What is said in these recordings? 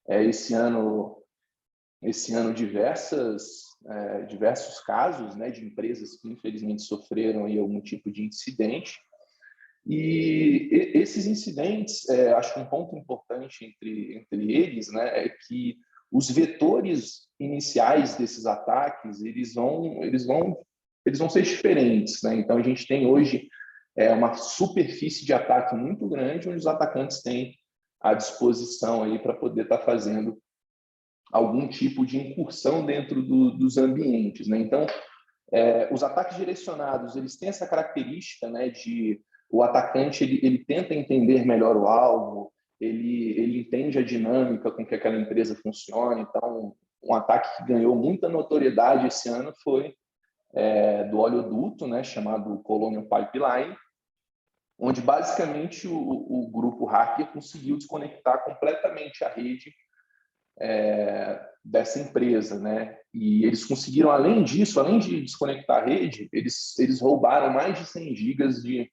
esse ano diversos casos, né, de empresas que infelizmente sofreram aí algum tipo de incidente. E esses incidentes, acho que um ponto importante entre eles, né, é que os vetores iniciais desses ataques eles vão ser diferentes, né? Então a gente tem hoje uma superfície de ataque muito grande, onde os atacantes têm à disposição aí para poder estar fazendo algum tipo de incursão dentro dos ambientes, né? Então os ataques direcionados, eles têm essa característica, né, de o atacante ele tenta entender melhor o alvo, ele entende a dinâmica com que aquela empresa funciona. Então, um ataque que ganhou muita notoriedade esse ano foi do oleoduto, né, chamado Colonial Pipeline, onde basicamente o grupo hacker conseguiu desconectar completamente a rede dessa empresa, né? E eles conseguiram, além disso, além de desconectar a rede, eles roubaram mais de 100 gigas de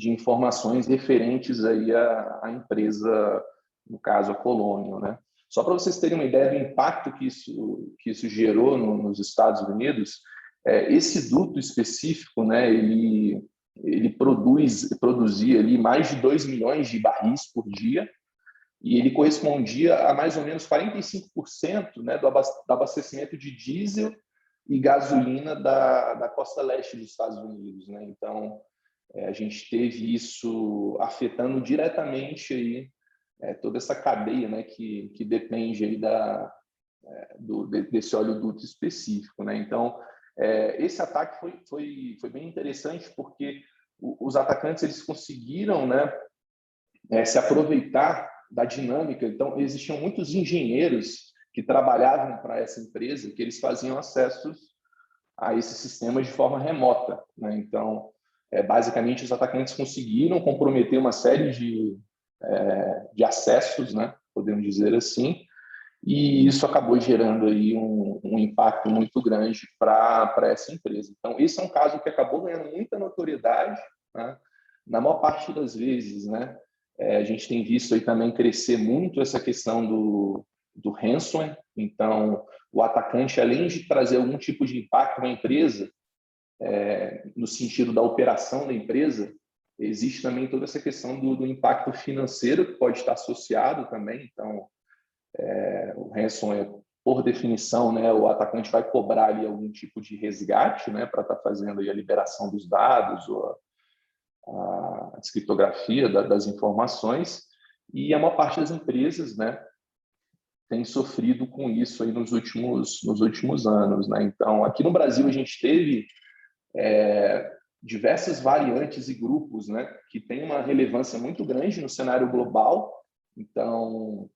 informações referentes aí à empresa, no caso a Colonial, né? Só para vocês terem uma ideia do impacto que isso gerou nos Estados Unidos, esse duto específico, né? Ele produzia ali mais de 2 milhões de barris por dia, e ele correspondia a mais ou menos 45%, né, do abastecimento de diesel e gasolina da costa leste dos Estados Unidos, né? Então, a gente teve isso afetando diretamente aí, toda essa cadeia, né, que depende aí desse oleoduto específico, né? Então, esse ataque foi bem interessante, porque os atacantes eles conseguiram, né, se aproveitar da dinâmica. Então, existiam muitos engenheiros que trabalhavam para essa empresa, que eles faziam acessos a esses sistemas de forma remota, né? Então, basicamente, os atacantes conseguiram comprometer uma série de acessos, né? Podemos dizer assim, e isso acabou gerando aí um impacto muito grande para essa empresa. Então, esse é um caso que acabou ganhando muita notoriedade, né? Na maior parte das vezes, né? A gente tem visto aí também crescer muito essa questão do ransomware. Então, o atacante, além de trazer algum tipo de impacto na empresa, no sentido da operação da empresa, existe também toda essa questão do impacto financeiro que pode estar associado também. Então, o ransomware, por definição, né, o atacante vai cobrar ali algum tipo de resgate, né, para estar fazendo aí a liberação dos dados ou a descriptografia das informações, e a maior parte das empresas, né, tem sofrido com isso aí nos últimos anos, né? Então, aqui no Brasil a gente teve diversas variantes e grupos, né, que têm uma relevância muito grande no cenário global. Então,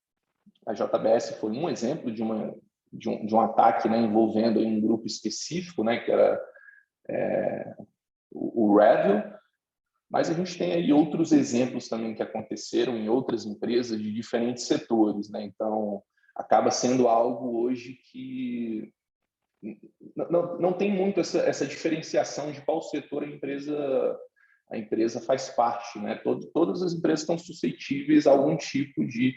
a JBS foi um exemplo de um ataque, né, envolvendo aí um grupo específico, né, que era o Revil. Mas a gente tem aí outros exemplos também que aconteceram em outras empresas de diferentes setores, né? Então, acaba sendo algo hoje que não tem muito essa diferenciação de qual setor a empresa faz parte, né? Todas as empresas estão suscetíveis a algum tipo de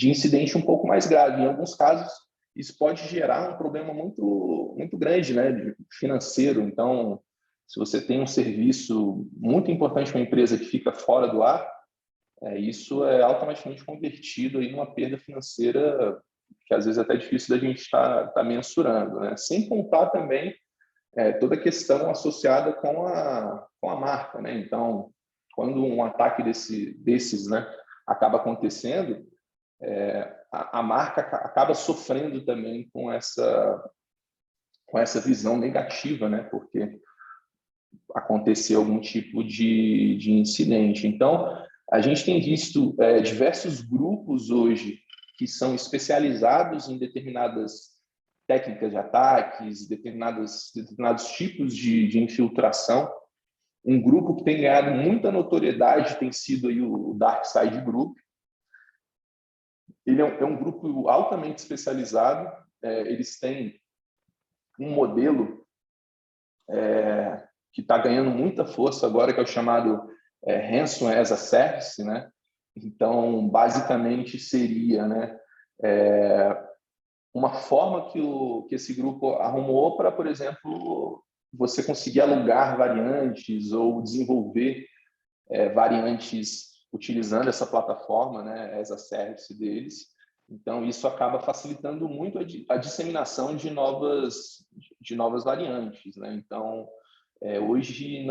incidente um pouco mais grave. Em alguns casos, isso pode gerar um problema muito, muito grande, né, financeiro. Então, se você tem um serviço muito importante para uma empresa que fica fora do ar, isso é automaticamente convertido em uma perda financeira que às vezes é até difícil da gente estar mensurando, né? Sem contar também toda a questão associada com a marca, né? Então, quando um ataque desses, né, acaba acontecendo, a marca acaba sofrendo também com essa visão negativa, né? Porque aconteceu algum tipo de incidente. Então, a gente tem visto diversos grupos hoje que são especializados em determinadas técnicas de ataques, determinados tipos de infiltração. Um grupo que tem ganhado muita notoriedade tem sido aí o Dark Side Group. Ele é um grupo altamente especializado. Eles têm um modelo que está ganhando muita força agora, que é o chamado Ransom as a Service, né? Então, basicamente seria, né, uma forma que esse grupo arrumou para, por exemplo, você conseguir alugar variantes ou desenvolver variantes utilizando essa plataforma, né, as a service deles. Então, isso acaba facilitando muito a disseminação de novas variantes, né? Então, hoje,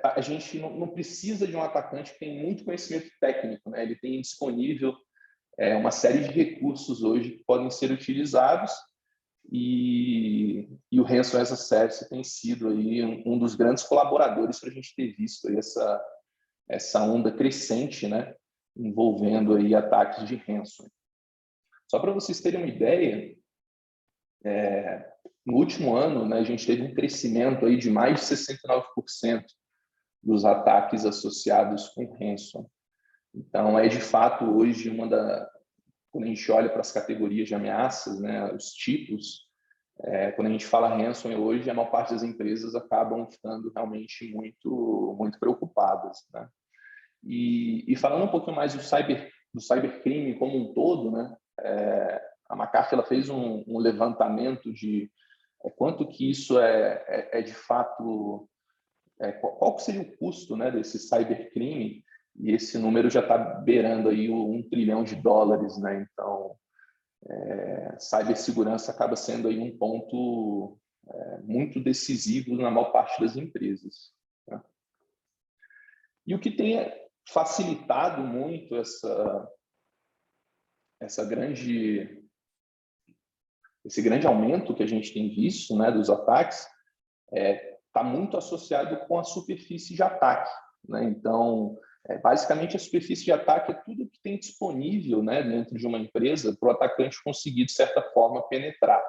a gente não precisa de um atacante que tem muito conhecimento técnico, né? Ele tem disponível uma série de recursos hoje que podem ser utilizados e o Ransom as a Service tem sido aí um dos grandes colaboradores para a gente ter visto aí essa onda crescente, né, envolvendo aí ataques de ransom. Só para vocês terem uma ideia, no último ano, né, a gente teve um crescimento aí de mais de 69% dos ataques associados com ransom. Então, de fato hoje quando a gente olha para as categorias de ameaças, né, os tipos, quando a gente fala ransom hoje, a maior parte das empresas acabam ficando realmente muito preocupadas, né? E falando um pouquinho mais do cybercrime como um todo, né? A McAfee ela fez um levantamento de quanto que isso de fato, qual seria o custo, né, desse cybercrime, e esse número já está beirando aí $1 trilhão, né? Então, cibersegurança acaba sendo aí um ponto muito decisivo na maior parte das empresas, né? E o que tem facilitado muito esse grande aumento que a gente tem visto, né, dos ataques, está muito associado com a superfície de ataque, né? Então, basicamente, a superfície de ataque é tudo que tem disponível, né, dentro de uma empresa para o atacante conseguir, de certa forma, penetrar.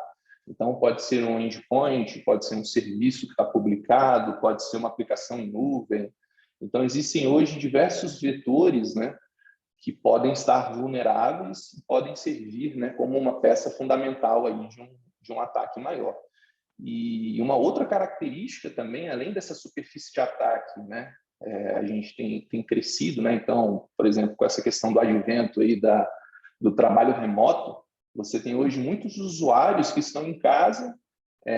Então, pode ser um endpoint, pode ser um serviço que está publicado, pode ser uma aplicação em nuvem. Então, existem hoje diversos vetores, né, que podem estar vulneráveis e podem servir, né, como uma peça fundamental aí de um ataque maior. E uma outra característica também, além dessa superfície de ataque, né, a gente tem crescido, né? Então, por exemplo, com essa questão do advento aí do trabalho remoto, você tem hoje muitos usuários que estão em casa,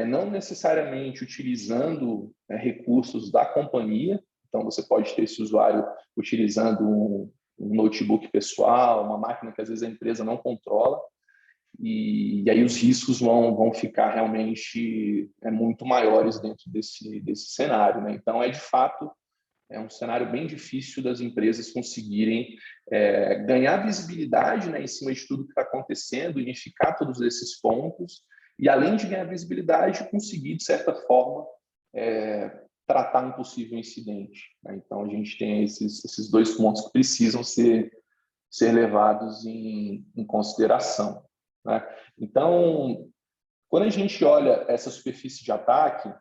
não necessariamente utilizando recursos da companhia. Então, você pode ter esse usuário utilizando um notebook pessoal, uma máquina que às vezes a empresa não controla, e aí os riscos vão ficar realmente muito maiores dentro desse cenário, né? Então, de fato, um cenário bem difícil das empresas conseguirem ganhar visibilidade, né, em cima de tudo que está acontecendo, unificar todos esses pontos e, além de ganhar visibilidade, conseguir, de certa forma, tratar um possível incidente, né? Então, a gente tem esses dois pontos que precisam ser levados em consideração, né? Então, quando a gente olha essa superfície de ataque,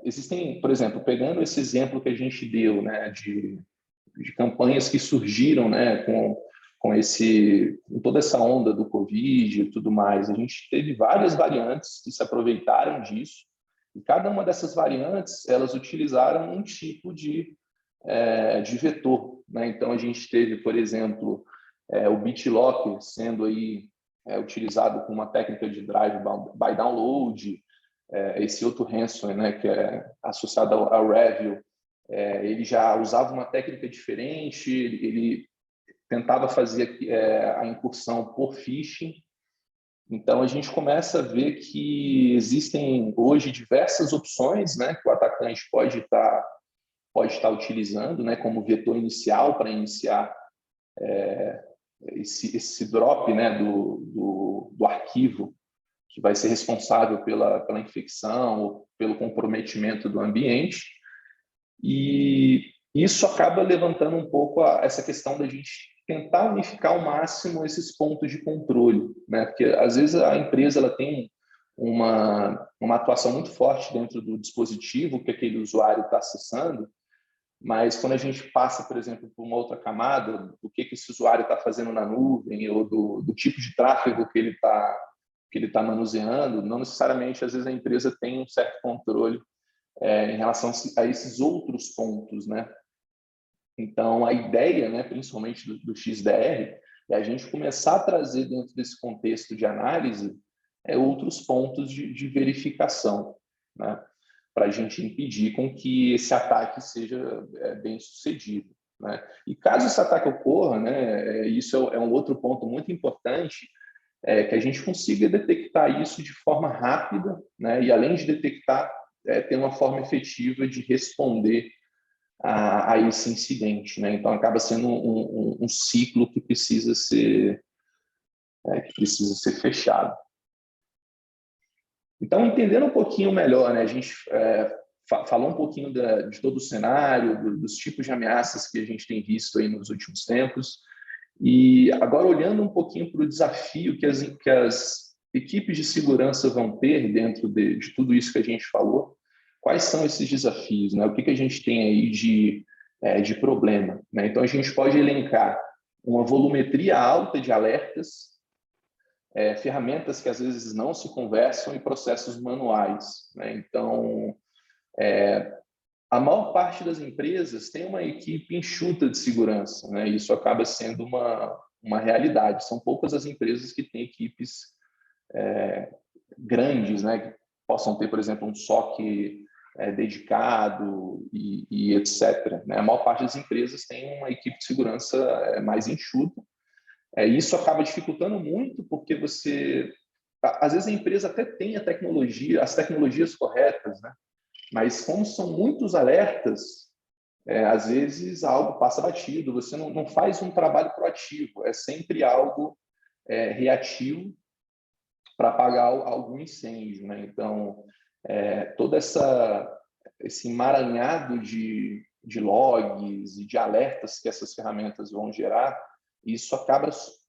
existem, por exemplo, pegando esse exemplo que a gente deu, né, de campanhas que surgiram, né, com toda essa onda do Covid e tudo mais, a gente teve várias variantes que se aproveitaram disso, e cada uma dessas variantes, elas utilizaram um tipo de vetor, né? Então, a gente teve, por exemplo, o BitLocker sendo aí utilizado com uma técnica de drive by download, esse outro ransom, né, que é associado ao Revil, ele já usava uma técnica diferente, ele tentava fazer a incursão por phishing. Então, a gente começa a ver que existem hoje diversas opções, né, que o atacante pode estar utilizando, né, como vetor inicial para iniciar esse drop, né, do arquivo que vai ser responsável pela infecção ou pelo comprometimento do ambiente. E isso acaba levantando um pouco essa questão da gente tentar unificar ao máximo esses pontos de controle, né? Porque às vezes a empresa ela tem uma atuação muito forte dentro do dispositivo que aquele usuário está acessando, mas quando a gente passa, por exemplo, por uma outra camada, do que esse usuário está fazendo na nuvem ou do tipo de tráfego que ele está manuseando, não necessariamente, às vezes, a empresa tem um certo controle em relação a esses outros pontos, né? Então, a ideia, né, principalmente do XDR, e a gente começar a trazer dentro desse contexto de análise outros pontos de verificação, né? Para a gente impedir com que esse ataque seja bem sucedido, né? E caso esse ataque ocorra, né, isso é um outro ponto muito importante, que a gente consiga detectar isso de forma rápida, né? E além de detectar, ter uma forma efetiva de responder a esse incidente, né? Então acaba sendo um ciclo que precisa ser fechado. Então, entendendo um pouquinho melhor, né, a gente falou um pouquinho de todo o cenário, dos tipos de ameaças que a gente tem visto aí nos últimos tempos, e agora olhando um pouquinho para o desafio que as equipes de segurança vão ter dentro de tudo isso que a gente falou, quais são esses desafios, né? O que a gente tem aí de problema, né? Então, a gente pode elencar uma volumetria alta de alertas, ferramentas que às vezes não se conversam e processos manuais, né? Então, a maior parte das empresas tem uma equipe enxuta de segurança, né? Isso acaba sendo uma realidade. São poucas as empresas que têm equipes grandes, né? Que possam ter, por exemplo, um SOC dedicado e etc., né? A maior parte das empresas tem uma equipe de segurança mais enxuta. Isso acaba dificultando muito, porque às vezes a empresa até tem as tecnologias corretas, né? Mas como são muitos alertas, às vezes algo passa batido, você não faz um trabalho proativo, é sempre algo reativo para apagar algum incêndio, né? Então, todo esse emaranhado de logs e de alertas que essas ferramentas vão gerar, isso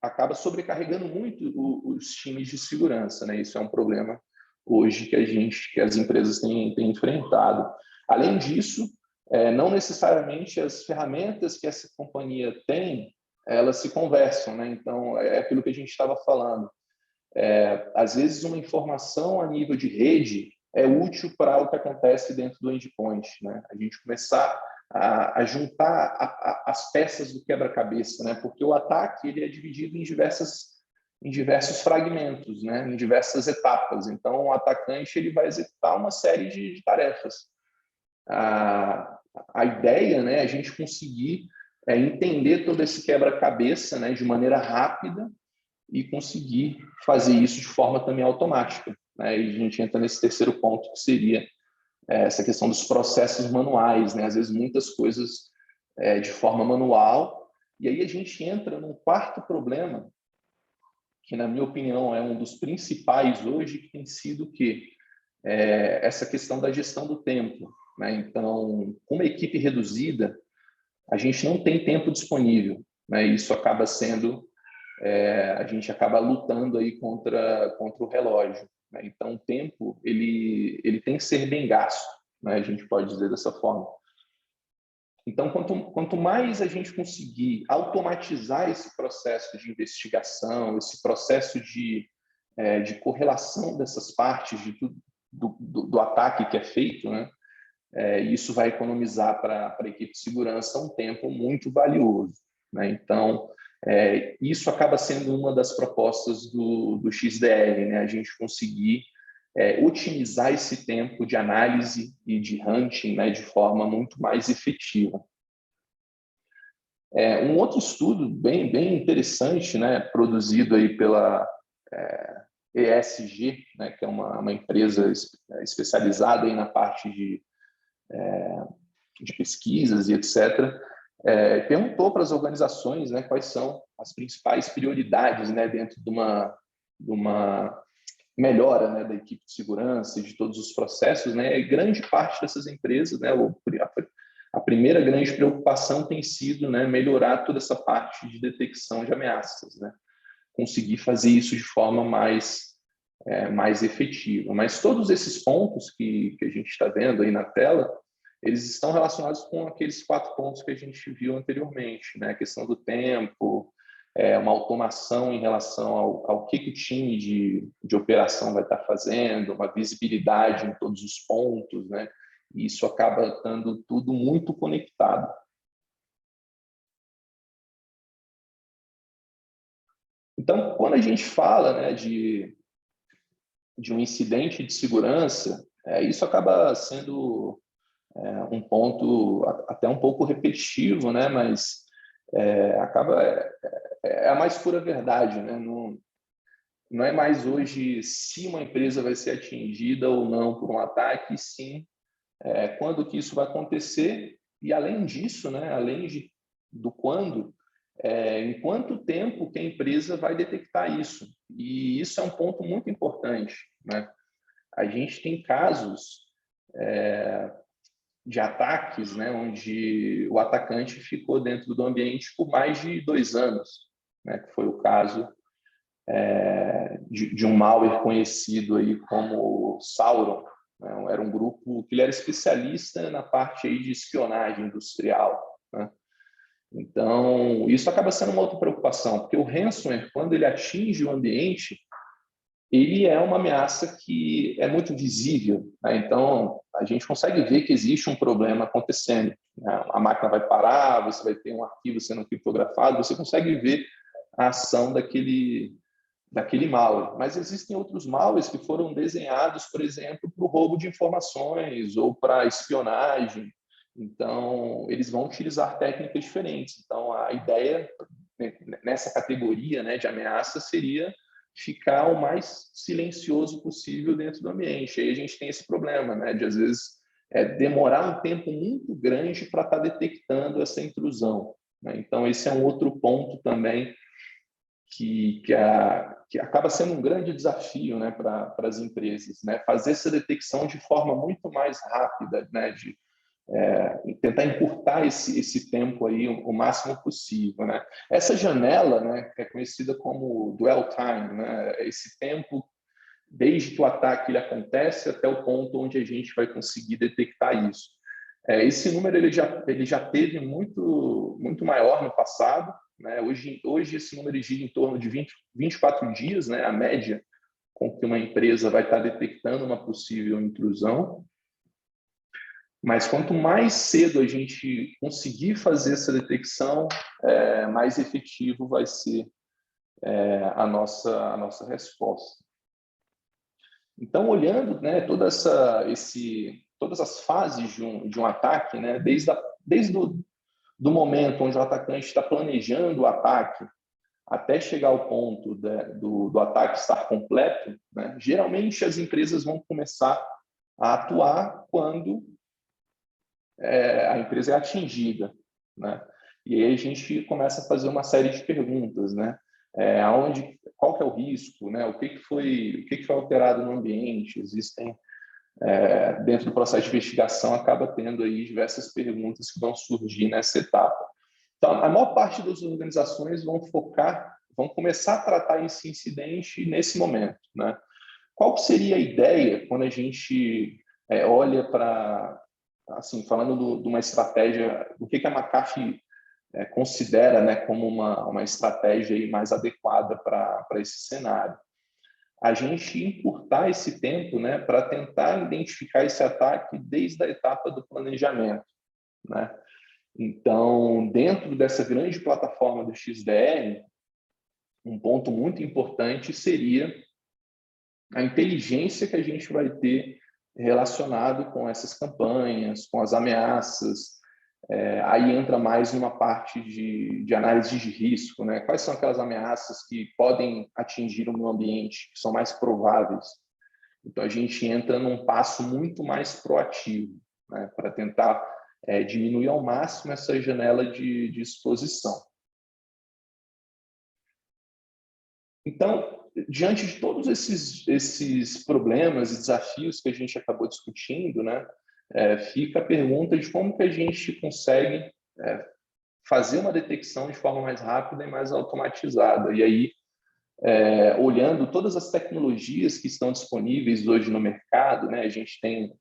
acaba sobrecarregando muito os times de segurança, né? Isso é um problema hoje que as empresas têm enfrentado. Além disso, não necessariamente as ferramentas que essa companhia tem, elas se conversam, né? Então, é aquilo que a gente estava falando. Às vezes, uma informação a nível de rede é útil para o que acontece dentro do endpoint, né? A gente começar a juntar as peças do quebra-cabeça, né? Porque o ataque ele é dividido em diversos fragmentos, né? Em diversas etapas. Então, o atacante ele vai executar uma série de tarefas. A ideia, né, é a gente conseguir entender todo esse quebra-cabeça, né, de maneira rápida e conseguir fazer isso de forma também automática, né? E a gente entra nesse terceiro ponto, que seria essa questão dos processos manuais, né? Às vezes muitas coisas de forma manual, e aí a gente entra num quarto problema, que na minha opinião é um dos principais hoje, que tem sido o quê? Essa questão da gestão do tempo, né? Então, com uma equipe reduzida, a gente não tem tempo disponível, né? Isso acaba sendo a gente acaba lutando aí contra o relógio, né? Então, o tempo ele tem que ser bem gasto, né? A gente pode dizer dessa forma. Então, quanto mais a gente conseguir automatizar esse processo de investigação, esse processo de correlação dessas partes do ataque que é feito, né? Isso vai economizar para a equipe de segurança um tempo muito valioso, né? Então, isso acaba sendo uma das propostas do XDR, né? A gente conseguir otimizar esse tempo de análise e de hunting, né, de forma muito mais efetiva. Um outro estudo bem interessante, né, produzido aí pela ESG, né, que é uma empresa especializada aí na parte de pesquisas e etc., perguntou para as organizações, né, quais são as principais prioridades, né, dentro de uma melhora, né, da equipe de segurança e de todos os processos, né, e grande parte dessas empresas, né, a primeira grande preocupação tem sido, né, melhorar toda essa parte de detecção de ameaças, né, conseguir fazer isso de forma mais efetiva. Mas todos esses pontos que a gente está vendo aí na tela, eles estão relacionados com aqueles 4 pontos que a gente viu anteriormente, né? A questão do tempo, uma automação em relação ao que o time de operação vai estar fazendo, uma visibilidade em todos os pontos, né? E isso acaba estando tudo muito conectado. Então, quando a gente fala, né, de um incidente de segurança, isso acaba sendo um ponto até um pouco repetitivo, né, mas acaba a mais pura verdade, né? Não é mais hoje se uma empresa vai ser atingida ou não por um ataque, sim quando que isso vai acontecer, e além disso, né, do quando, em quanto tempo que a empresa vai detectar isso. E isso é um ponto muito importante, né? A gente tem casos de ataques, né, onde o atacante ficou dentro do ambiente por mais de 2 anos, né, que foi o caso de um malware conhecido aí como Sauron, né? Era um grupo que ele era especialista na parte aí de espionagem industrial, né? Então, isso acaba sendo uma outra preocupação, porque o ransomware, quando ele atinge o ambiente, ele é uma ameaça que é muito visível, né? Então, a gente consegue ver que existe um problema acontecendo, né? A máquina vai parar, você vai ter um arquivo sendo criptografado, você consegue ver a ação daquele malware. Mas existem outros malwares que foram desenhados, por exemplo, para o roubo de informações ou para espionagem. Então, eles vão utilizar técnicas diferentes. Então, a ideia nessa categoria, né, de ameaça seria ficar o mais silencioso possível dentro do ambiente. Aí a gente tem esse problema, né, de às vezes demorar um tempo muito grande para estar detectando essa intrusão, né? Então, esse é um outro ponto também que acaba sendo um grande desafio, né, para as empresas, né, fazer essa detecção de forma muito mais rápida, né, de tentar encurtar esse tempo aí o máximo possível, né. Essa janela, né, que é conhecida como dwell time, né, esse tempo desde que o ataque ele acontece até o ponto onde a gente vai conseguir detectar isso. Esse número ele já teve muito maior no passado, né? Hoje esse número gira em torno de 24 dias, né? A média com que uma empresa vai estar detectando uma possível intrusão. Mas quanto mais cedo a gente conseguir fazer essa detecção, mais efetivo vai ser a nossa resposta. Então, olhando, né, todas as fases de um ataque, né, desde do momento onde o atacante está planejando o ataque até chegar ao ponto do ataque estar completo, né, geralmente as empresas vão começar a atuar quando a empresa é atingida, né? E aí a gente começa a fazer uma série de perguntas, né? Qual que é o risco, né? O que foi alterado no ambiente? Existem dentro do processo de investigação acaba tendo aí diversas perguntas que vão surgir nessa etapa. Então, a maior parte das organizações vão começar a tratar esse incidente nesse momento, né? Qual seria a ideia quando a gente olha para, assim, falando de uma estratégia, do que a McAfee considera, né, como uma estratégia aí mais adequada para esse cenário? A gente encurtar esse tempo, né, para tentar identificar esse ataque desde a etapa do planejamento, né? Então, dentro dessa grande plataforma do XDR, um ponto muito importante seria a inteligência que a gente vai ter relacionado com essas campanhas, com as ameaças. Aí entra mais numa parte de análise de risco, né? Quais são aquelas ameaças que podem atingir o meio ambiente, que são mais prováveis? Então, a gente entra num passo muito mais proativo, né, para tentar diminuir ao máximo essa janela de exposição. Então, diante de todos esses problemas e desafios que a gente acabou discutindo, né, fica a pergunta de como que a gente consegue fazer uma detecção de forma mais rápida e mais automatizada. E aí, olhando todas as tecnologias que estão disponíveis hoje no mercado, né, a gente tem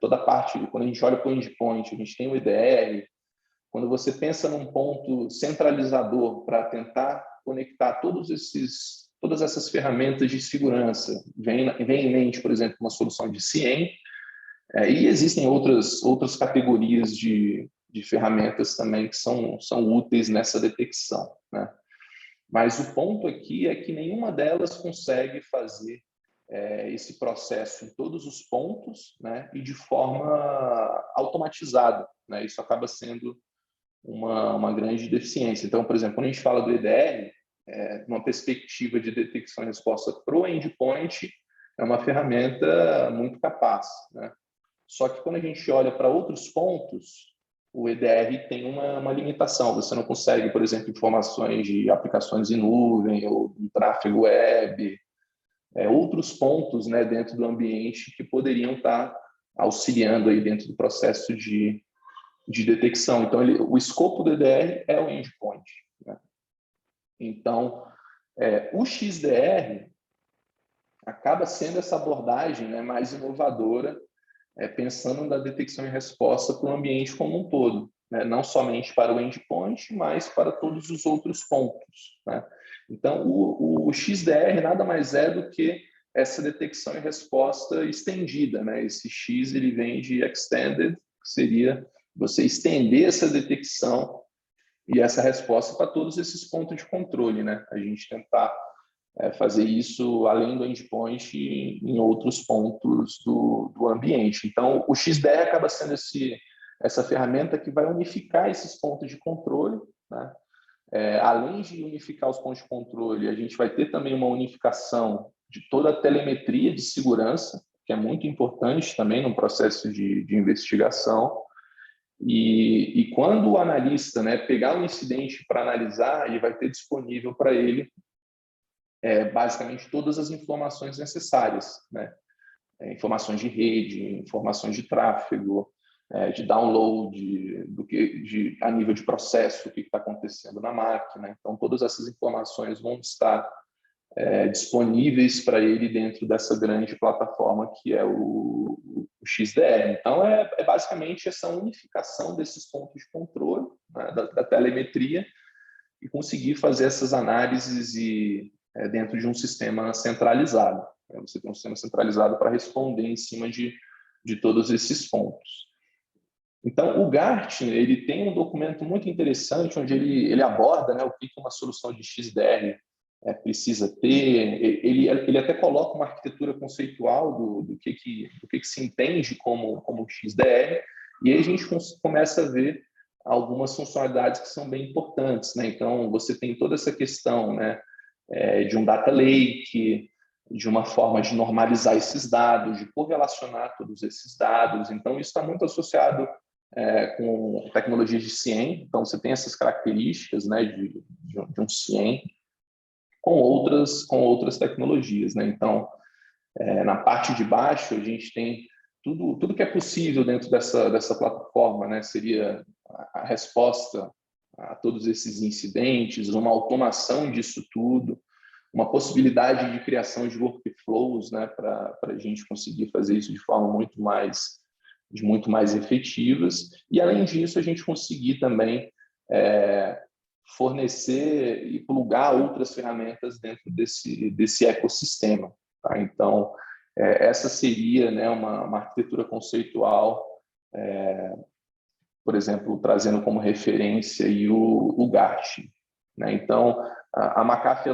toda a parte, quando a gente olha para o endpoint, a gente tem o EDR. Quando você pensa num ponto centralizador para tentar conectar todas essas ferramentas de segurança, vem em mente, por exemplo, uma solução de CIEM, e existem outras categorias de ferramentas também que são úteis nessa detecção, né? Mas o ponto aqui é que nenhuma delas consegue fazer esse processo em todos os pontos, né, e de forma automatizada, né? Isso acaba sendo uma grande deficiência. Então, por exemplo, quando a gente fala do EDR, numa perspectiva de detecção e resposta para o endpoint, é uma ferramenta muito capaz, né? Só que quando a gente olha para outros pontos, o EDR tem uma limitação. Você não consegue, por exemplo, informações de aplicações em nuvem ou de tráfego web, outros pontos, né, dentro do ambiente que poderiam estar auxiliando aí dentro do processo de detecção. Então, o escopo do EDR é o endpoint, né? Então, o XDR acaba sendo essa abordagem, né, mais inovadora, pensando na detecção e resposta para o ambiente como um todo, né? Não somente para o endpoint, mas para todos os outros pontos, né? Então, o XDR nada mais é do que essa detecção e resposta estendida, né? Esse X ele vem de extended, que seria você estender essa detecção e essa resposta para todos esses pontos de controle, né? A gente tentar fazer isso além do endpoint em outros pontos do ambiente. Então, o XDR acaba sendo essa ferramenta que vai unificar esses pontos de controle, né? Além de unificar os pontos de controle, a gente vai ter também uma unificação de toda a telemetria de segurança, que é muito importante também no processo de investigação. E quando o analista, né, pegar o incidente para analisar, ele vai ter disponível para ele basicamente todas as informações necessárias, né? Informações de rede, informações de tráfego, de download, a nível de processo, o que está acontecendo na máquina. Então, todas essas informações vão estar disponíveis para ele dentro dessa grande plataforma que é o XDR. Então, basicamente essa unificação desses pontos de controle, né, da telemetria, e conseguir fazer essas análises dentro de um sistema centralizado. Você tem um sistema centralizado para responder em cima de todos esses pontos. Então, o Gartner ele tem um documento muito interessante onde ele aborda, né, o que uma solução de XDR precisa ter. Ele até coloca uma arquitetura conceitual do que se entende como XDR, e aí a gente começa a ver algumas funcionalidades que são bem importantes, né? Então, você tem toda essa questão, né, de um data lake, de uma forma de normalizar esses dados, de correlacionar todos esses dados. Então, isso está muito associado com tecnologias de CIEM. Então, você tem essas características, né, de um CIEM com outras tecnologias, né? Então, na parte de baixo, a gente tem tudo que é possível dentro dessa plataforma, né? Seria a resposta a todos esses incidentes, uma automação disso tudo, uma possibilidade de criação de workflows, né? Para a gente conseguir fazer isso de forma muito mais efetivas. E, além disso, a gente conseguir também fornecer e plugar outras ferramentas dentro desse ecossistema. Tá? Então, essa seria, né, uma arquitetura conceitual, por exemplo, trazendo como referência aí o Gartner, né? Então, a McAfee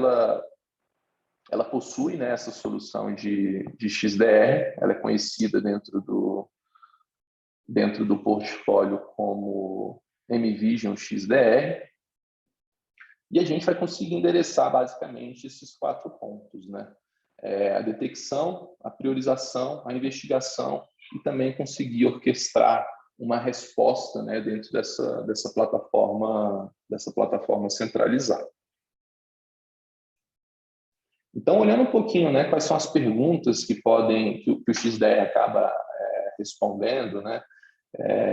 ela possui, né, essa solução de XDR, ela é conhecida dentro do portfólio como MVision XDR, e a gente vai conseguir endereçar basicamente esses 4 pontos, né? A detecção, a priorização, a investigação e também conseguir orquestrar uma resposta, né, dentro dessa plataforma centralizada. Então, olhando um pouquinho, né, quais são as perguntas que o XDR acaba respondendo, né?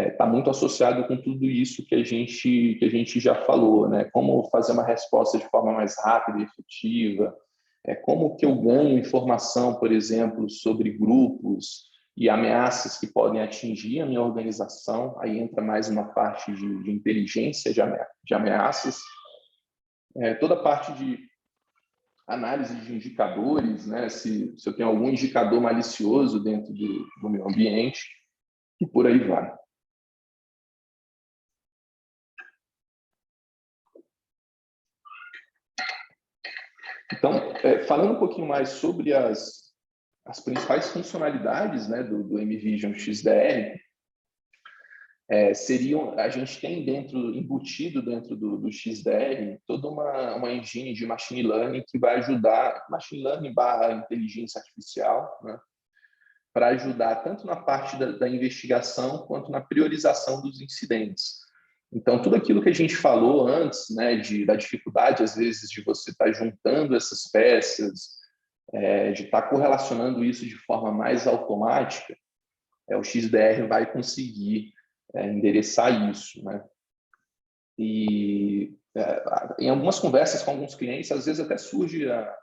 Está muito associado com tudo isso que a gente já falou, né? Como fazer uma resposta de forma mais rápida e efetiva, como que eu ganho informação, por exemplo, sobre grupos e ameaças que podem atingir a minha organização. Aí entra mais uma parte de inteligência de ameaças, toda a parte de análise de indicadores, né? Se eu tenho algum indicador malicioso dentro do meu ambiente, e por aí vai. Então, falando um pouquinho mais sobre as principais funcionalidades, né, do MVision XDR, a gente tem embutido dentro do XDR, toda uma engine de machine learning que vai ajudar, machine learning / inteligência artificial, né, para ajudar tanto na parte da investigação quanto na priorização dos incidentes. Então, tudo aquilo que a gente falou antes, né, da dificuldade, às vezes, de você estar juntando essas peças, de estar correlacionando isso de forma mais automática, o XDR vai conseguir endereçar isso, né? E em algumas conversas com alguns clientes, às vezes até surge a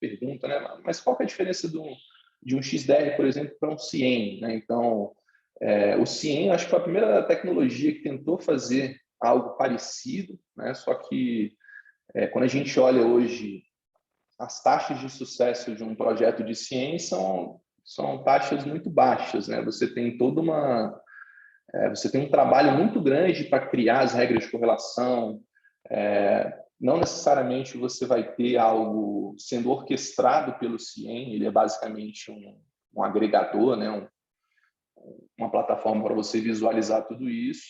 pergunta, né? Mas qual que é a diferença de um XDR, por exemplo, para um CIEM, né? Então, o CIEM, acho que foi a primeira tecnologia que tentou fazer algo parecido, né? Só que quando a gente olha hoje as taxas de sucesso de um projeto de CIEM são taxas muito baixas, né? Você tem você tem um trabalho muito grande para criar as regras de correlação. Não necessariamente você vai ter algo sendo orquestrado pelo CIEM, ele é basicamente um agregador, né? Uma plataforma para você visualizar tudo isso.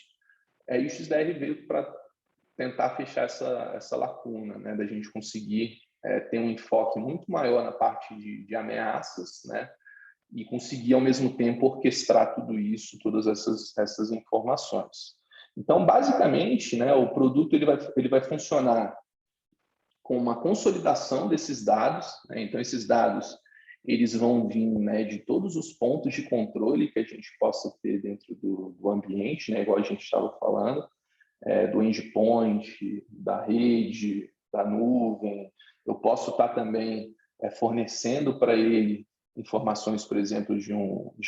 E o XDR veio para tentar fechar essa lacuna, né? Da gente conseguir ter um enfoque muito maior na parte de ameaças, né? E conseguir, ao mesmo tempo, orquestrar tudo isso, todas essas informações. Então, basicamente, né, o produto ele vai funcionar com uma consolidação desses dados, né? Então, esses dados eles vão vir, né, de todos os pontos de controle que a gente possa ter dentro do ambiente, né, igual a gente estava falando, do endpoint, da rede, da nuvem. Eu posso estar também fornecendo para ele informações, por exemplo, de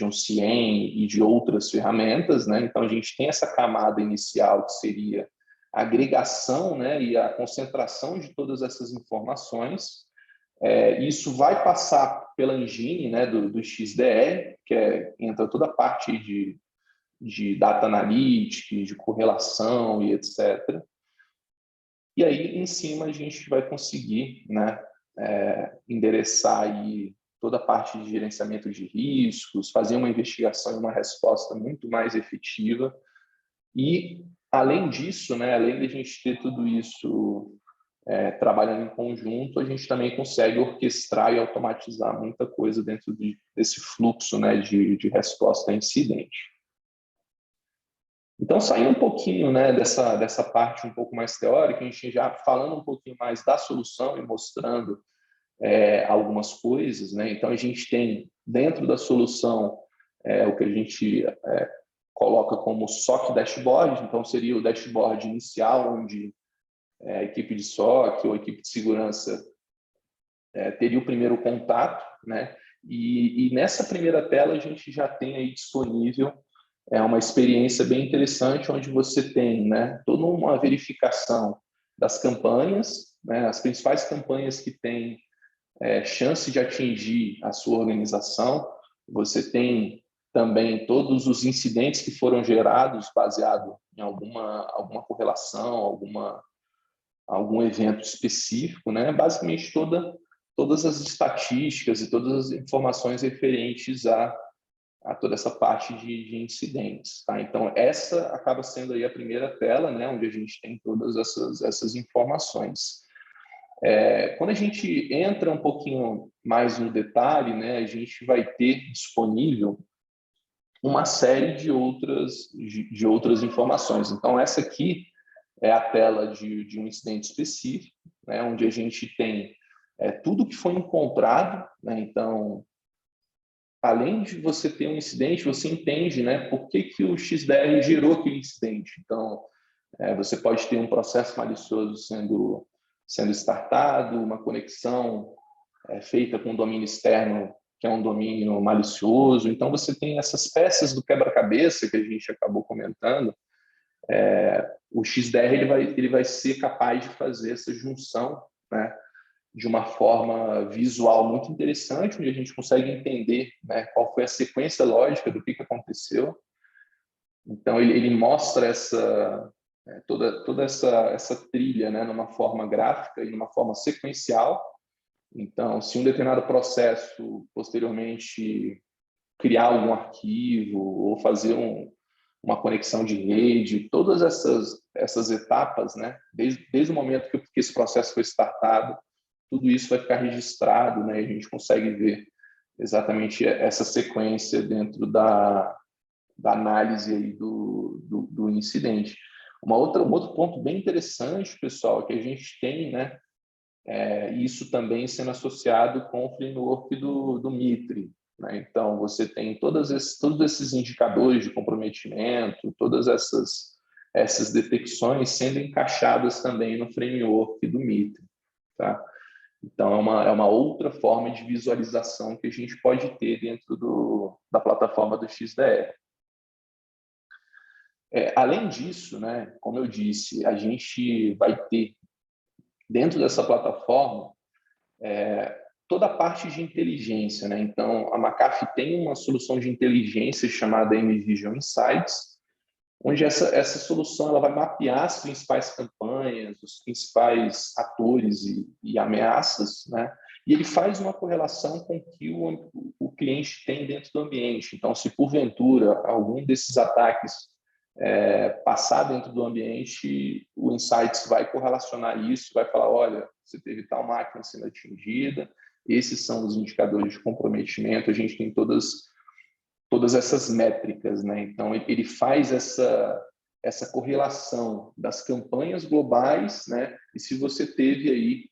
um CIEM e de outras ferramentas, né? Então, a gente tem essa camada inicial que seria a agregação, né, e a concentração de todas essas informações. Isso vai passar pela engine, né, do XDR, que entra toda a parte de data analytics, de correlação e etc. E aí, em cima, a gente vai conseguir, né, endereçar aí toda a parte de gerenciamento de riscos, fazer uma investigação e uma resposta muito mais efetiva. E, além disso, né, além de a gente ter tudo isso trabalhando em conjunto, a gente também consegue orquestrar e automatizar muita coisa dentro desse fluxo, né, de resposta a incidente. Então, saindo um pouquinho, né, dessa parte um pouco mais teórica, a gente já falando um pouquinho mais da solução e mostrando algumas coisas, né? Então, a gente tem dentro da solução o que a gente coloca como SOC dashboard. Então, seria o dashboard inicial, onde a equipe de SOC ou a equipe de segurança teria o primeiro contato, né? E nessa primeira tela a gente já tem aí disponível uma experiência bem interessante, onde você tem, né, toda uma verificação das campanhas, né, as principais campanhas que têm chance de atingir a sua organização. Você tem também todos os incidentes que foram gerados baseado em alguma correlação, algum evento específico, né? Basicamente todas as estatísticas e todas as informações referentes a toda essa parte de incidentes, tá? Então, essa acaba sendo aí a primeira tela, né, onde a gente tem todas essas informações. Quando a gente entra um pouquinho mais no detalhe, né, a gente vai ter disponível uma série de outras informações. Então, essa aqui é a tela de um incidente específico, né, onde a gente tem tudo que foi encontrado, né? Então, além de você ter um incidente, você entende, né, por que o XDR gerou aquele incidente. Então, você pode ter um processo malicioso sendo startado, uma conexão feita com um domínio externo, que é um domínio malicioso. Então, você tem essas peças do quebra-cabeça que a gente acabou comentando. O XDR ele vai ser capaz de fazer essa junção, né, de uma forma visual muito interessante, onde a gente consegue entender, né, qual foi a sequência lógica do que aconteceu. Então, ele mostra toda essa trilha, né, numa forma gráfica e numa forma sequencial. Então, se um determinado processo posteriormente criar algum arquivo ou fazer uma conexão de rede, todas essas etapas, né, desde o momento que esse processo foi startado, tudo isso vai ficar registrado, né, e a gente consegue ver exatamente essa sequência dentro da análise aí do incidente. Um outro ponto bem interessante, pessoal, é que a gente tem, né, isso também sendo associado com o framework do Mitre, né? Então, você tem todos esses indicadores de comprometimento, todas essas detecções sendo encaixadas também no framework do Mitre. Tá? Então, é uma outra forma de visualização que a gente pode ter dentro da plataforma do XDR. Além disso, né, como eu disse, a gente vai ter, dentro dessa plataforma, toda a parte de inteligência, né? Então, a McAfee tem uma solução de inteligência chamada MVision Insights, onde essa solução ela vai mapear as principais campanhas, os principais atores e ameaças, né? E ele faz uma correlação com o que o cliente tem dentro do ambiente. Então, se porventura algum desses ataques passar dentro do ambiente, o Insights vai correlacionar isso, vai falar, olha, você teve tal máquina sendo atingida, esses são os indicadores de comprometimento, a gente tem todas essas métricas, né? Então, ele faz essa correlação das campanhas globais, né? E se você teve aí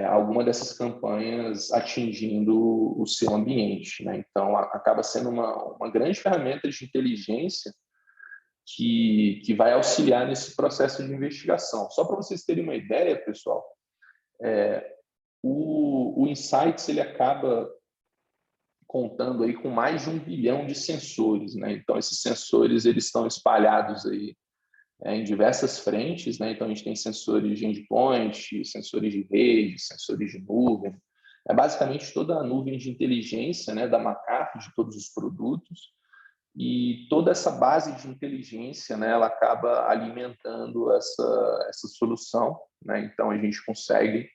alguma dessas campanhas atingindo o seu ambiente, né? Então, acaba sendo uma grande ferramenta de inteligência que vai auxiliar nesse processo de investigação. Só para vocês terem uma ideia, pessoal, o Insights ele acaba contando aí com mais de 1 bilhão de sensores, né? Então, esses sensores eles estão espalhados aí em diversas frentes, né? Então, a gente tem sensores de endpoint, sensores de rede, sensores de nuvem. É basicamente toda a nuvem de inteligência, né, da McAfee, de todos os produtos. E toda essa base de inteligência, né, ela acaba alimentando essa solução, né? Então, a gente consegue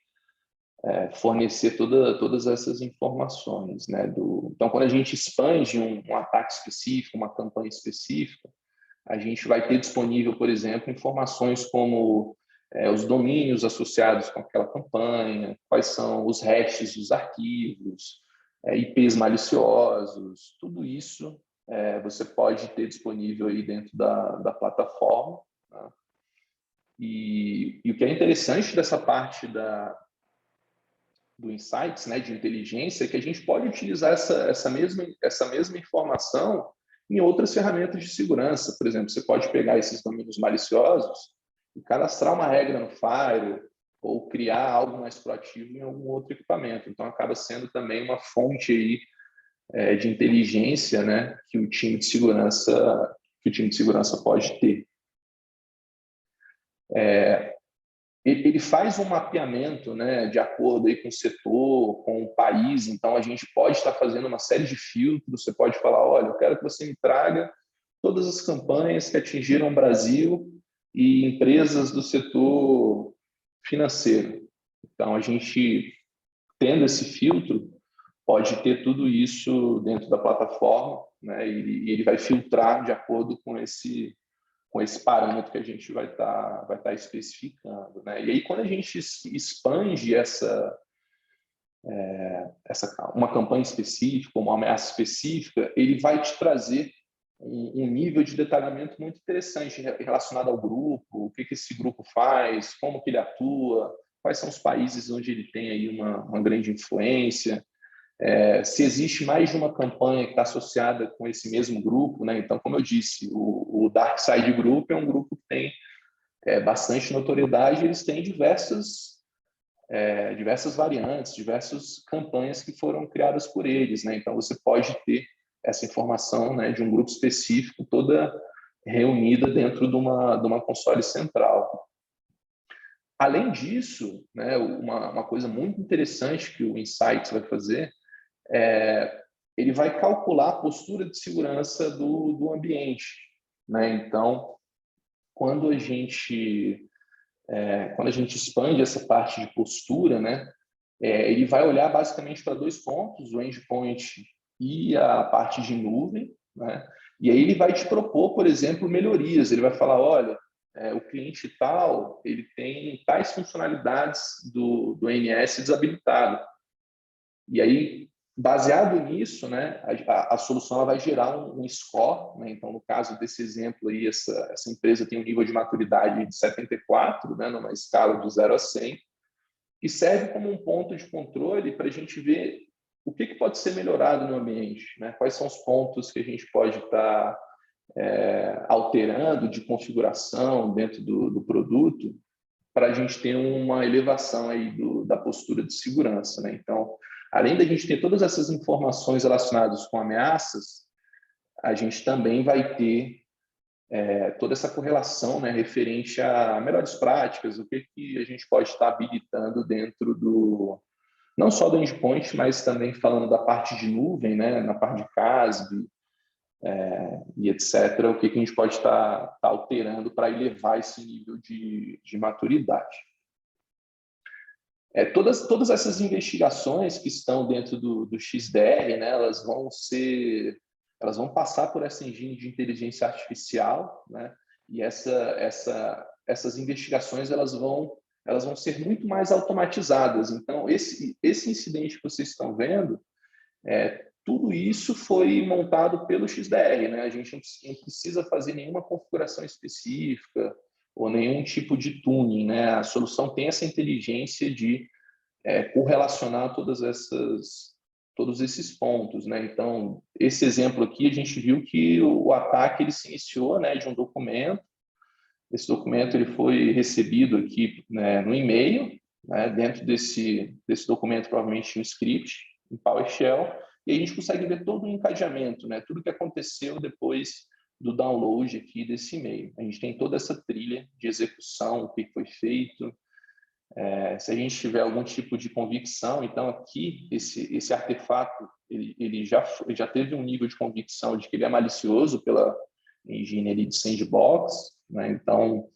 fornecer todas essas informações, né? Então, quando a gente expande um ataque específico, uma campanha específica, a gente vai ter disponível, por exemplo, informações como os domínios associados com aquela campanha, quais são os hashes dos arquivos, IPs maliciosos, tudo isso você pode ter disponível aí dentro da plataforma. Tá? E o que é interessante dessa parte do Insights, né, de inteligência, é que a gente pode utilizar essa mesma informação em outras ferramentas de segurança. Por exemplo, você pode pegar esses domínios maliciosos e cadastrar uma regra no Firewall ou criar algo mais proativo em algum outro equipamento. Então, acaba sendo também uma fonte aí, de inteligência, né, que o time de segurança pode ter. Ele faz um mapeamento, né, de acordo aí com o setor, com o país. Então, a gente pode estar fazendo uma série de filtros. Você pode falar, olha, eu quero que você me traga todas as campanhas que atingiram o Brasil e empresas do setor financeiro. Então, a gente, tendo esse filtro, pode ter tudo isso dentro da plataforma, né, e ele vai filtrar de acordo com esse parâmetro que a gente vai tá especificando, né? E aí, quando a gente expande uma campanha específica, uma ameaça específica, ele vai te trazer um nível de detalhamento muito interessante relacionado ao grupo, o que esse grupo faz, como que ele atua, quais são os países onde ele tem aí uma grande influência, se existe mais de uma campanha que está associada com esse mesmo grupo, né? Então, como eu disse, o Dark Side Group é um grupo que tem bastante notoriedade, eles têm diversas variantes, diversas campanhas que foram criadas por eles, né? Então, você pode ter essa informação, né, de um grupo específico toda reunida dentro de uma console central. Além disso, né, uma coisa muito interessante que o Insights vai fazer ele vai calcular a postura de segurança do ambiente, né? Então, quando a gente expande essa parte de postura, né, Ele vai olhar basicamente para dois pontos, o endpoint e a parte de nuvem, né? E aí ele vai te propor, por exemplo, melhorias. Ele vai falar, olha, o cliente tal, ele tem tais funcionalidades do NS desabilitado. E aí, baseado nisso, né, a solução ela vai gerar um score, né? Então, no caso desse exemplo aí, essa empresa tem um nível de maturidade de 74, né, numa escala de 0 a 100, e serve como um ponto de controle para a gente ver o que pode ser melhorado no ambiente, né? Quais são os pontos que a gente pode estar alterando de configuração dentro do produto para a gente ter uma elevação aí da postura de segurança, né? Então, além da gente ter todas essas informações relacionadas com ameaças, a gente também vai ter toda essa correlação, né, referente a melhores práticas, o que a gente pode estar habilitando dentro não só do endpoint, mas também falando da parte de nuvem, né, na parte de CASB, e etc., o que a gente pode estar alterando para elevar esse nível de maturidade. Todas essas investigações que estão dentro do XDR, né, elas vão passar por essa engine de inteligência artificial, né, e essas investigações elas vão ser muito mais automatizadas. Então, esse incidente que vocês estão vendo, tudo isso foi montado pelo XDR, né? A gente não precisa fazer nenhuma configuração específica ou nenhum tipo de tuning, né? A solução tem essa inteligência de correlacionar todos esses pontos, né? Então, esse exemplo aqui, a gente viu que o ataque ele se iniciou, né, de um documento. Esse documento ele foi recebido aqui, né, no e-mail, né? Dentro desse documento provavelmente tinha um script em PowerShell, e a gente consegue ver todo o encadeamento, né? Tudo que aconteceu depois do download aqui desse e-mail. A gente tem toda essa trilha de execução, o que foi feito. Se a gente tiver algum tipo de convicção, então aqui esse artefato ele já teve um nível de convicção de que ele é malicioso pela engenharia de sandbox, né? Então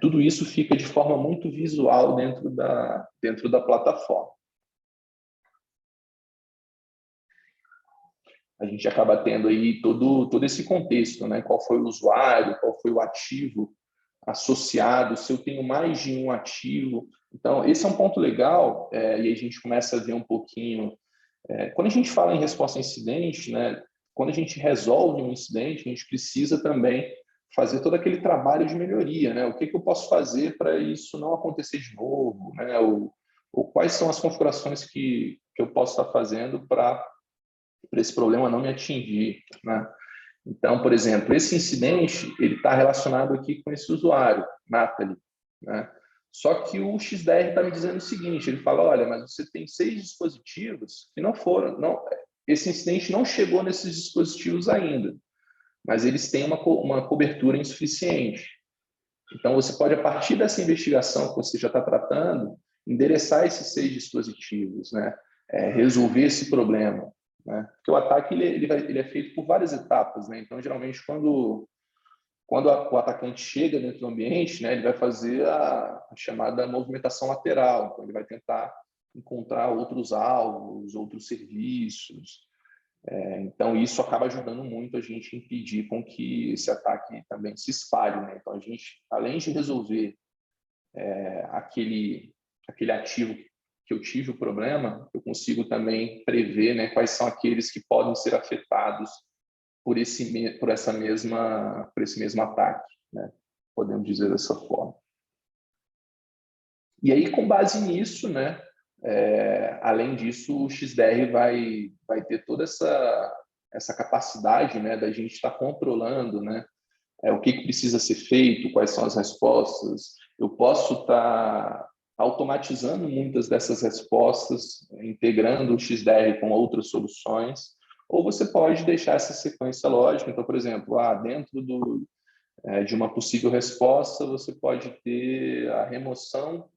tudo isso fica de forma muito visual dentro da plataforma. A gente acaba tendo aí todo esse contexto, né? Qual foi o usuário, qual foi o ativo associado, se eu tenho mais de um ativo. Então, esse é um ponto legal, e aí a gente começa a ver um pouquinho. Quando a gente fala em resposta a incidente, né? Quando a gente resolve um incidente, a gente precisa também fazer todo aquele trabalho de melhoria, né? O que eu posso fazer para isso não acontecer de novo, né? Ou quais são as configurações que eu posso estar fazendo para esse problema não me atingir, né? Então, por exemplo, esse incidente ele está relacionado aqui com esse usuário, Nathalie, né? Só que o XDR está me dizendo o seguinte, ele fala, olha, mas você tem 6 dispositivos que esse incidente não chegou nesses dispositivos ainda, mas eles têm uma cobertura insuficiente. Então, você pode, a partir dessa investigação que você já está tratando, endereçar esses 6 dispositivos, né? Resolver esse problema, né? Porque o ataque ele é feito por várias etapas, né? Então, geralmente, quando o atacante chega dentro do ambiente, né, ele vai fazer a chamada movimentação lateral. Então, ele vai tentar encontrar outros alvos, outros serviços. Então, isso acaba ajudando muito a gente a impedir com que esse ataque também se espalhe, né? Então, a gente, além de resolver aquele ativo que eu tive o problema, eu consigo também prever, né, quais são aqueles que podem ser afetados por esse mesmo ataque, né? Podemos dizer dessa forma. E aí, com base nisso, né, além disso, o XDR vai ter toda essa capacidade, né, da gente estar controlando, né, o que precisa ser feito, quais são as respostas. Eu posso estar automatizando muitas dessas respostas, integrando o XDR com outras soluções, ou você pode deixar essa sequência lógica. Então, por exemplo, dentro de uma possível resposta, você pode ter a remoção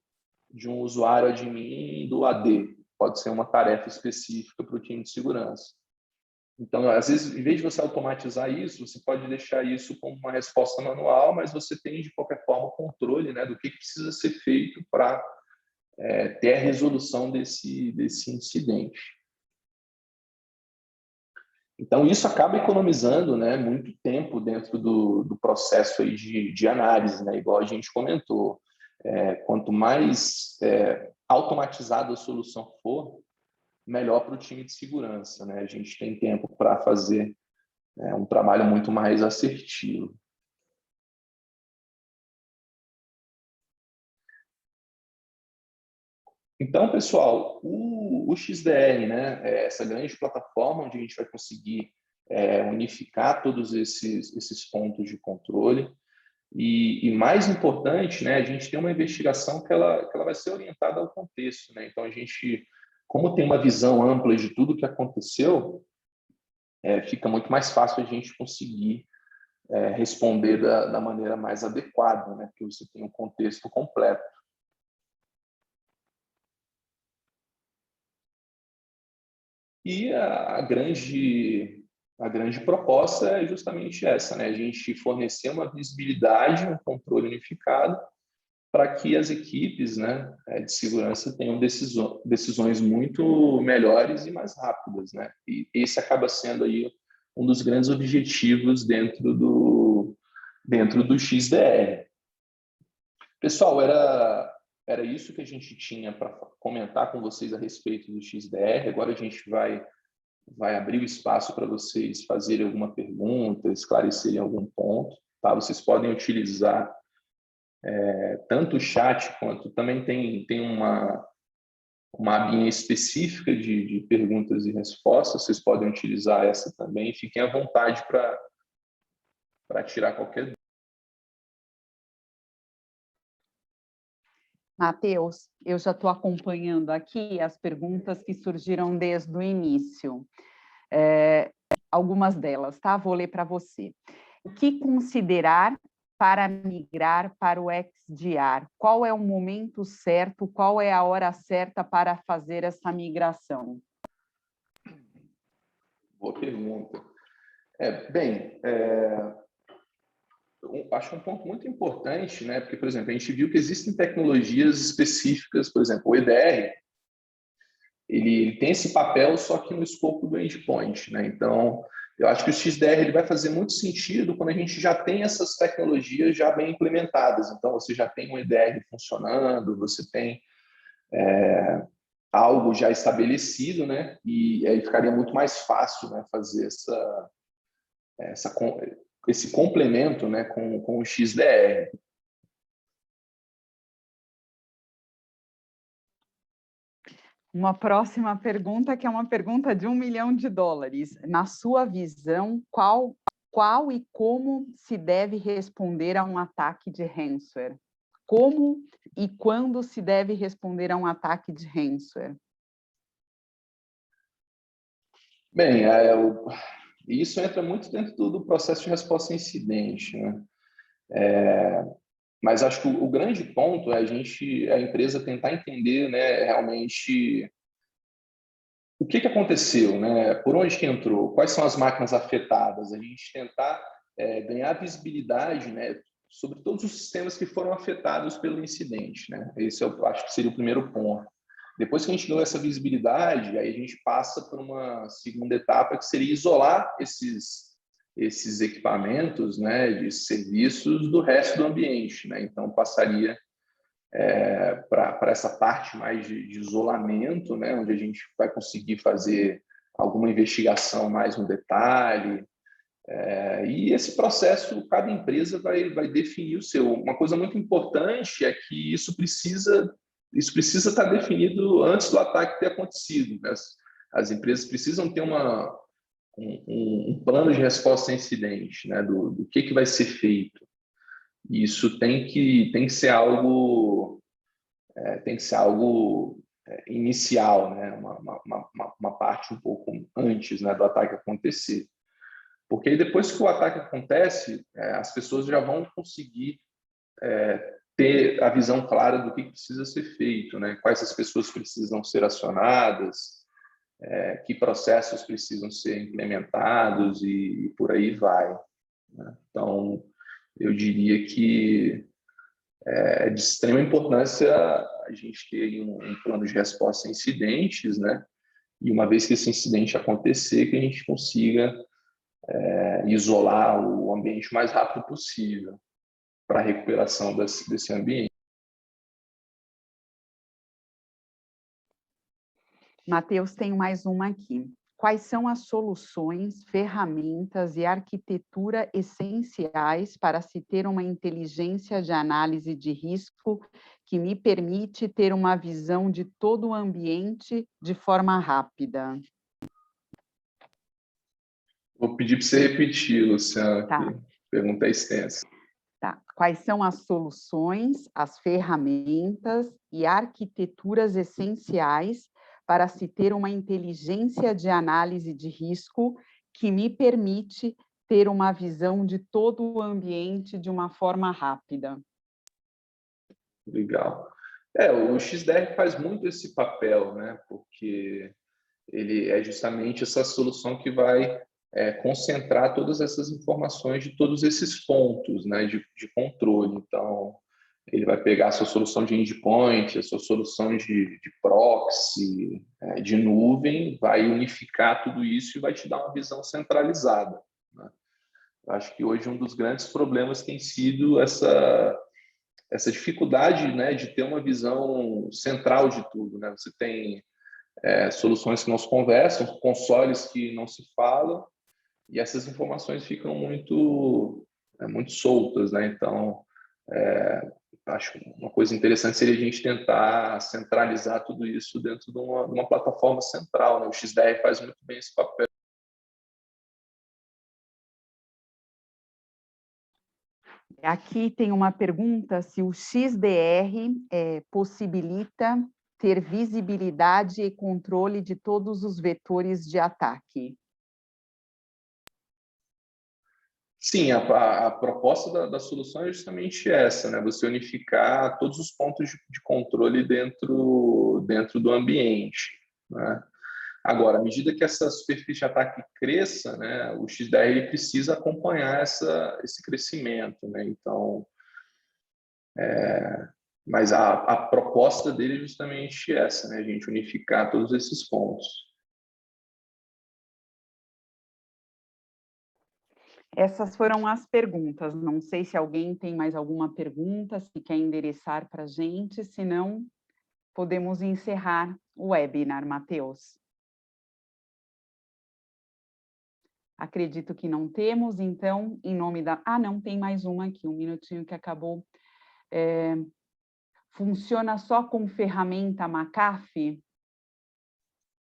de um usuário admin do AD. Pode ser uma tarefa específica para o time de segurança. Então, às vezes, em vez de você automatizar isso, você pode deixar isso como uma resposta manual, mas você tem, de qualquer forma, o controle, né, do que precisa ser feito para ter a resolução desse incidente. Então, isso acaba economizando, né, muito tempo dentro do processo aí de análise, né, igual a gente comentou. Quanto mais automatizada a solução for, melhor para o time de segurança, né? A gente tem tempo para fazer um trabalho muito mais assertivo. Então, pessoal, o XDR, né, é essa grande plataforma onde a gente vai conseguir unificar todos esses pontos de controle. E mais importante, né, a gente tem uma investigação que ela vai ser orientada ao contexto, né? Então, a gente, como tem uma visão ampla de tudo que aconteceu, fica muito mais fácil a gente conseguir responder da maneira mais adequada, né? Porque você tem um contexto completo. E a grande proposta é justamente essa, né? A gente fornecer uma visibilidade, um controle unificado, para que as equipes, né, de segurança tenham decisões muito melhores e mais rápidas, né? E esse acaba sendo aí um dos grandes objetivos dentro do XDR. Pessoal, era isso que a gente tinha para comentar com vocês a respeito do XDR. Agora a gente vai abrir o espaço para vocês fazerem alguma pergunta, esclarecerem algum ponto. Tá? Vocês podem utilizar tanto o chat quanto também tem uma abinha específica de perguntas e respostas. Vocês podem utilizar essa também. Fiquem à vontade para tirar qualquer dúvida. Matheus, eu já estou acompanhando aqui as perguntas que surgiram desde o início. Algumas delas, tá? Vou ler para você. O que considerar para migrar para o XDR? Qual é o momento certo? Qual é a hora certa para fazer essa migração? Boa pergunta. Acho um ponto muito importante, né? Porque, por exemplo, a gente viu que existem tecnologias específicas, por exemplo, o EDR, ele tem esse papel só que no escopo do endpoint, né? Então, eu acho que o XDR ele vai fazer muito sentido quando a gente já tem essas tecnologias já bem implementadas. Então, você já tem um EDR funcionando, você tem algo já estabelecido, né? E aí ficaria muito mais fácil, né, fazer esse complemento, né, com o XDR. Uma próxima pergunta, que é uma pergunta de $1 milhão. Na sua visão, qual e como se deve responder a um ataque de ransomware? Como e quando se deve responder a um ataque de ransomware? Bem, isso entra muito dentro do processo de resposta a incidente, né? Mas acho que o grande ponto é a empresa tentar entender, né, realmente o que aconteceu, né? Por onde que entrou, quais são as máquinas afetadas, a gente tentar ganhar visibilidade, né, sobre todos os sistemas que foram afetados pelo incidente, né? Esse eu acho que seria o primeiro ponto. Depois que a gente ganhou essa visibilidade, aí a gente passa por uma segunda etapa que seria isolar esses equipamentos, né, de serviços do resto do ambiente, né? Então passaria para essa parte mais de isolamento, né, onde a gente vai conseguir fazer alguma investigação mais no detalhe. E esse processo, cada empresa vai definir o seu. Uma coisa muito importante é que isso precisa estar definido antes do ataque ter acontecido. Né? As empresas precisam ter um plano de resposta a incidente, né, do que vai ser feito. Isso tem que ser algo inicial, né? Uma parte um pouco antes, né, do ataque acontecer. Porque aí depois que o ataque acontece, as pessoas já vão conseguir ter a visão clara do que precisa ser feito, né? Quais as pessoas precisam ser acionadas, que processos precisam ser implementados e por aí vai. Né? Então, eu diria que é de extrema importância a gente ter aí um plano de resposta a incidentes, né? E uma vez que esse incidente acontecer, que a gente consiga isolar o ambiente o mais rápido possível para a recuperação desse ambiente. Matheus, tenho mais uma aqui. Quais são as soluções, ferramentas e arquitetura essenciais para se ter uma inteligência de análise de risco que me permite ter uma visão de todo o ambiente de forma rápida? Vou pedir para você repetir, Luciana, Tá. que pergunta é extensa. Tá. Quais são as soluções, as ferramentas e arquiteturas essenciais para se ter uma inteligência de análise de risco que me permite ter uma visão de todo o ambiente de uma forma rápida? Legal. O XDR faz muito esse papel, né? Porque ele é justamente essa solução que vai concentrar todas essas informações de todos esses pontos, né, de controle. Então, ele vai pegar a sua solução de endpoint, a sua solução de proxy, de nuvem, vai unificar tudo isso e vai te dar uma visão centralizada, né? Eu acho que hoje um dos grandes problemas tem sido essa dificuldade, né, de ter uma visão central de tudo, né? Você tem soluções que não se conversam, consoles que não se falam, e essas informações ficam muito soltas, né? Então, acho que uma coisa interessante seria a gente tentar centralizar tudo isso dentro de uma plataforma central, né? O XDR faz muito bem esse papel. Aqui tem uma pergunta se o XDR possibilita ter visibilidade e controle de todos os vetores de ataque. Sim, a proposta da solução é justamente essa, né? Você unificar todos os pontos de controle dentro do ambiente, né? Agora, à medida que essa superfície de ataque cresça, né, o XDR precisa acompanhar esse crescimento, né? Então, mas a proposta dele é justamente essa, né? A gente unificar todos esses pontos. Essas foram as perguntas. Não sei se alguém tem mais alguma pergunta, se quer endereçar para a gente, se não, podemos encerrar o webinar, Matheus. Acredito que não temos, então, em nome da... Ah, não, tem mais uma aqui, um minutinho que acabou. Funciona só com ferramenta McAfee?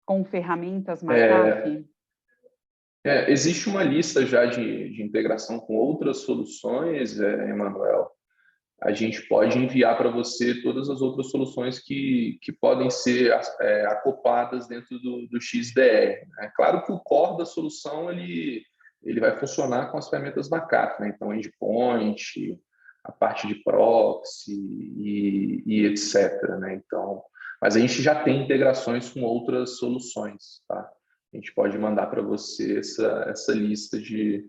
Com ferramentas McAfee? Existe uma lista já de integração com outras soluções, Emanuel. A gente pode enviar para você todas as outras soluções que podem ser acopladas dentro do XDR. É claro que o core da solução ele vai funcionar com as ferramentas da CAF, né? Então, endpoint, a parte de proxy e etc, né? Então, mas a gente já tem integrações com outras soluções, tá? A gente pode mandar para você essa lista de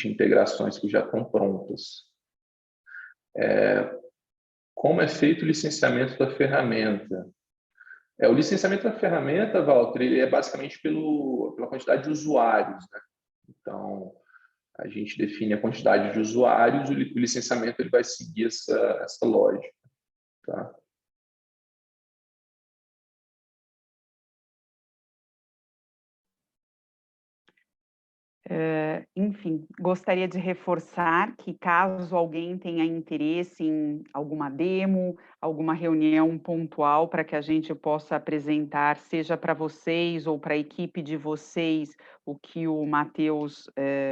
integrações que já estão prontas. Como é feito o licenciamento da ferramenta? O licenciamento da ferramenta, Walter, ele é basicamente pela quantidade de usuários, né? Então, a gente define a quantidade de usuários, o licenciamento ele vai seguir essa lógica, tá? Enfim, gostaria de reforçar que caso alguém tenha interesse em alguma demo, alguma reunião pontual para que a gente possa apresentar, seja para vocês ou para a equipe de vocês, o que o Matheus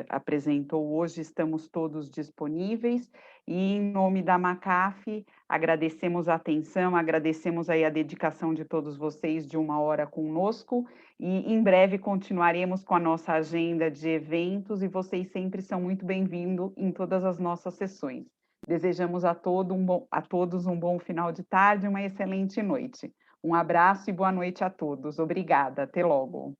apresentou hoje, estamos todos disponíveis. E em nome da McAfee, agradecemos a atenção, agradecemos aí a dedicação de todos vocês de 1 hora conosco, e em breve continuaremos com a nossa agenda de eventos e vocês sempre são muito bem-vindos em todas as nossas sessões. Desejamos a todos um bom final de tarde e uma excelente noite. Um abraço e boa noite a todos. Obrigada. Até logo.